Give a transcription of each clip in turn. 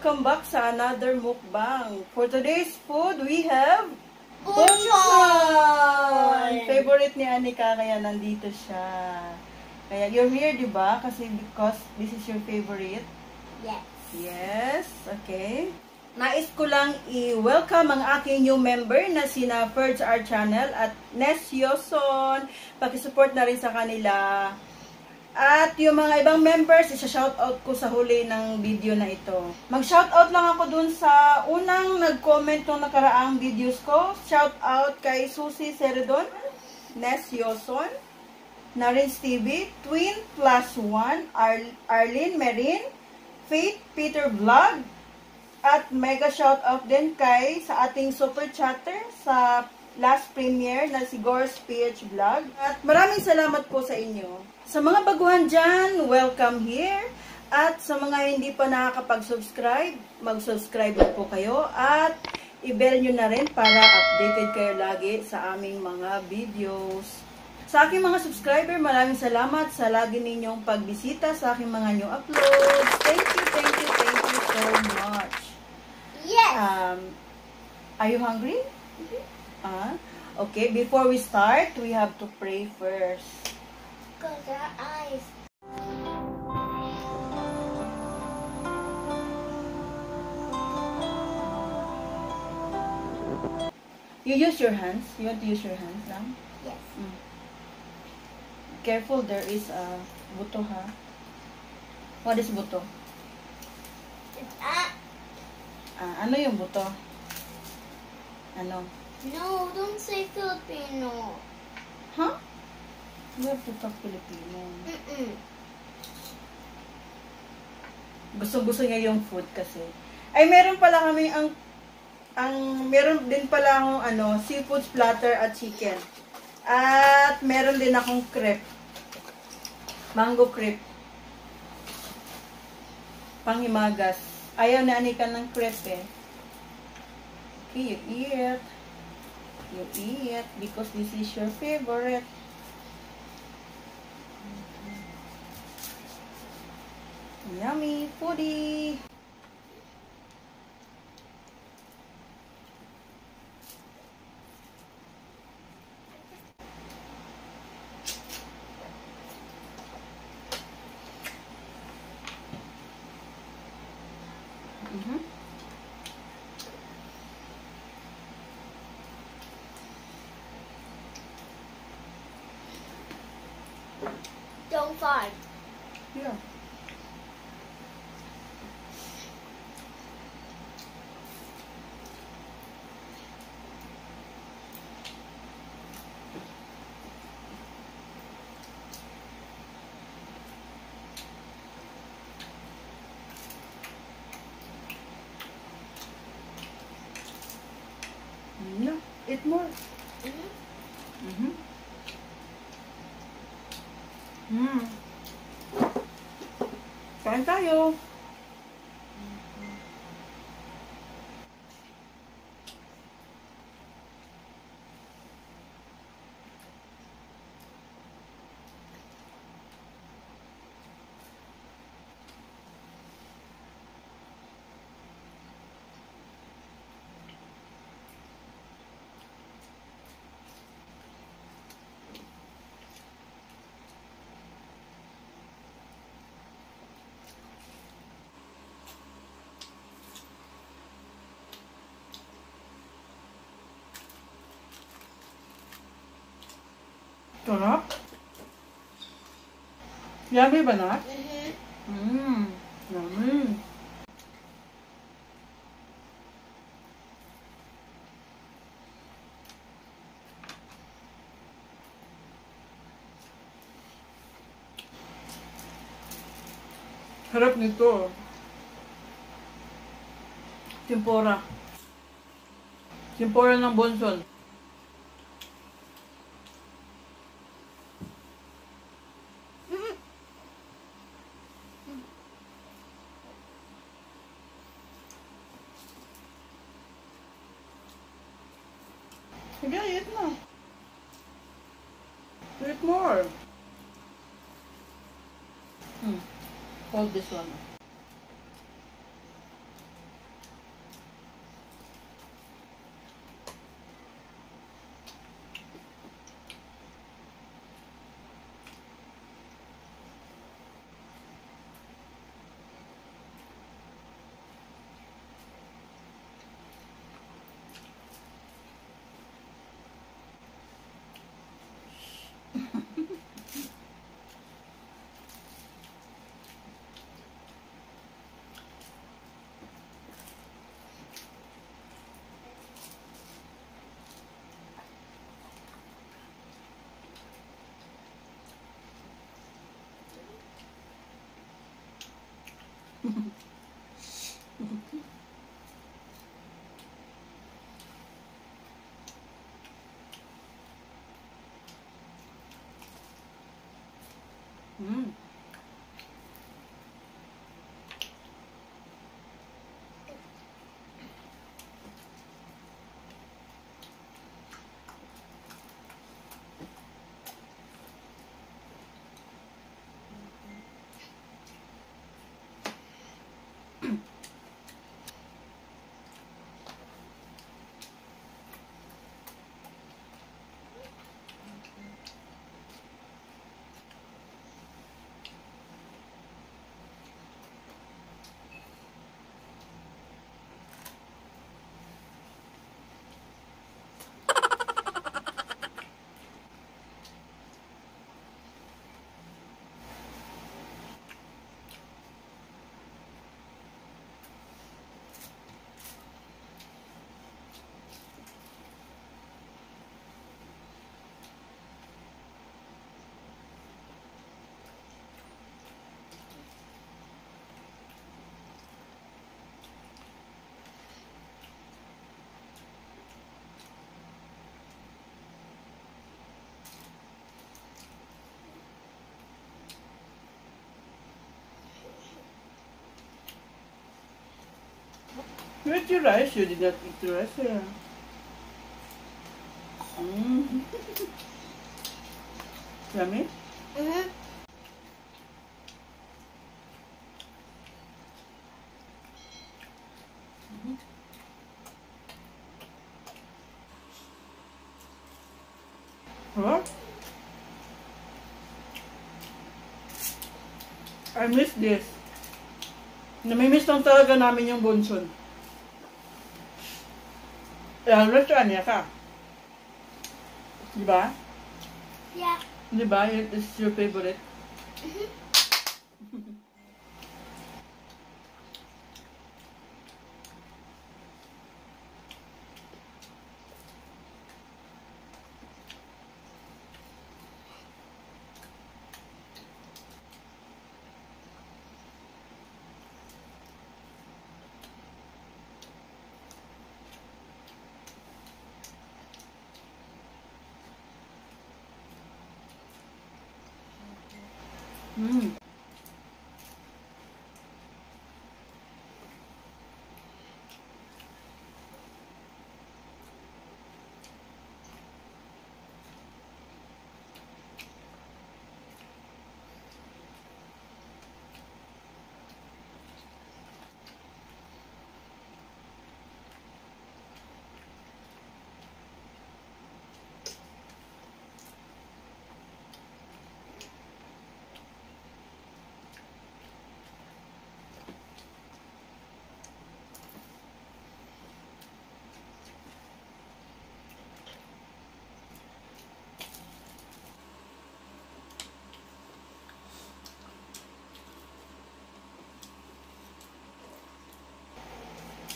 Welcome back sa another mukbang. For today's food, we have Bonchon! Favorite ni Anika, kaya nandito siya. Kaya you're here, di ba? Kasi because this is your favorite. Yes. Yes, okay. Nais ko lang i-welcome ang aking new member na sina Ferds Our Channel at Nes Yoson. Pakisupport na rin sa kanila. At yung mga ibang members, isa-shoutout ko sa huli ng video na ito. Mag-shoutout lang ako dun sa unang nag-comment ng nakaraang videos ko. Shoutout kay Susie Seredon, Nes Yoson, Narins TV, Twin Plus One, Arlene Merin, Faith Peter Vlog, at mega shoutout din kay sa ating super chatter sa last premiere na si Gor's PH Vlog. At maraming salamat po sa inyo. Sa mga baguhan dyan, welcome here. At sa mga hindi pa nakakapag-subscribe, mag-subscribe po kayo. At i-bell nyo na rin para updated kayo lagi sa aming mga videos. Sa aking mga subscriber, maraming salamat sa lagi ninyong pagbisita sa aking mga new uploads. Thank you so much. Yes. Are you hungry? Mm-hmm. Okay, before we start, we have to pray first. Close our eyes. You use your hands? You want to use your hands now? Yes. Careful, there is a buto, ha? What is buto? It's Ano yung buto? Ano? No, don't say Filipino. Huh? You have to talk Filipino. Gusto niya yung food kasi. Ay, meron pala kami meron din pala akong seafood platter at chicken. At meron din akong crepe. Mango crepe. Panghimagas. Ayaw na Anika ng crepe eh. Okay, you eat. You eat because this is your favorite. Yummy foodie. Don't fight. Yeah. No, eat more. Kain tayo. Sarap. Yummy ba na? Yummy. Harap nito. Tempura. Tempura ng Bonchon. Sige, eat na. Eat more. Hold this one. Mm. You ate your rice, you did not eat the rice. Yeah. Mm. Yummy? Mm-hmm. What? I miss this. Namimiss lang talaga namin yung Bonchon. Restaurant niya ka. Diba? Yeah. Diba? It's your favorite. Mm.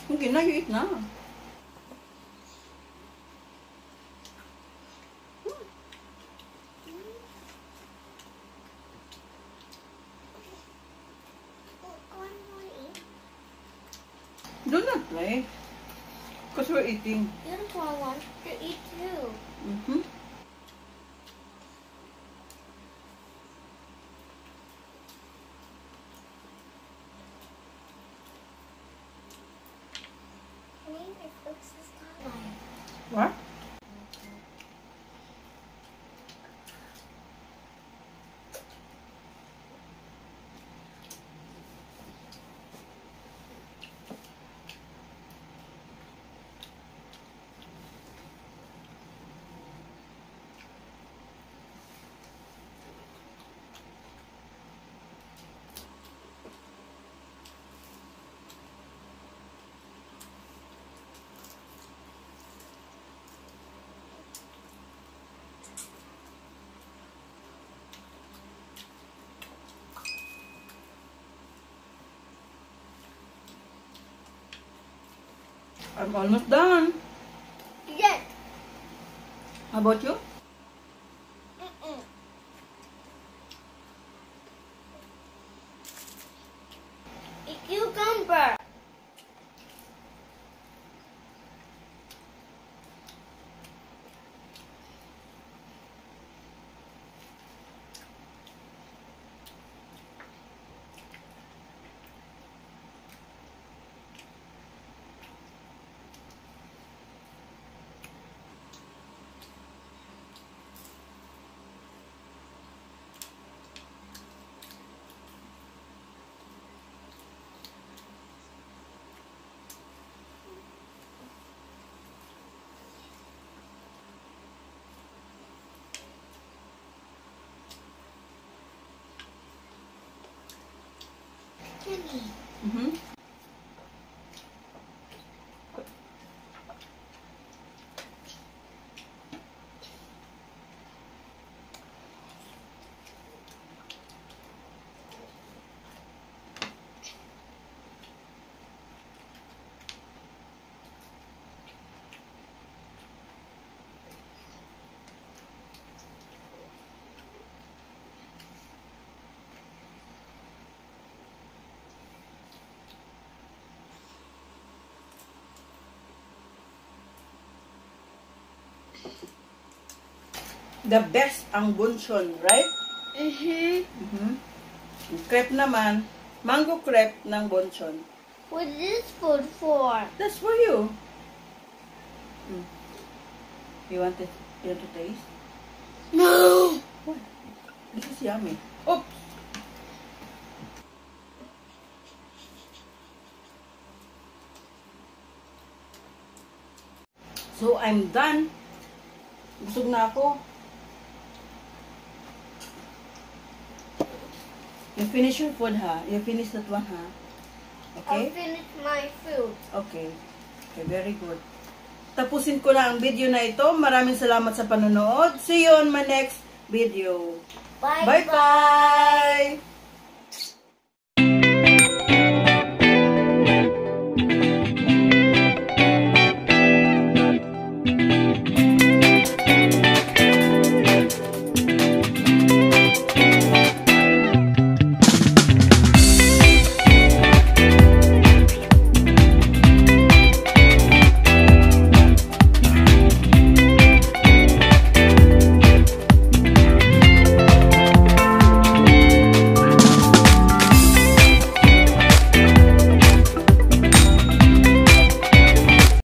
Okay, now you eat na. Do not play. Because we're eating. That's what I want to eat too. Mm-hmm. What? I'm almost done. Yes. How about you? Eat Yummy. Mm-hmm. The best ang bonchon, right? Crepe naman, mango crepe ng bonchon. What is this food for? That's for you. You want it? You want to taste? No. What? This is yummy. Oops. So I'm done. Busog na ako. You finish your food, ha? You finish that one, ha? Okay? I'll finish my food. Okay. Okay, very good. Tapusin ko na ang video na ito. Maraming salamat sa panonood. See you on my next video. Bye-bye!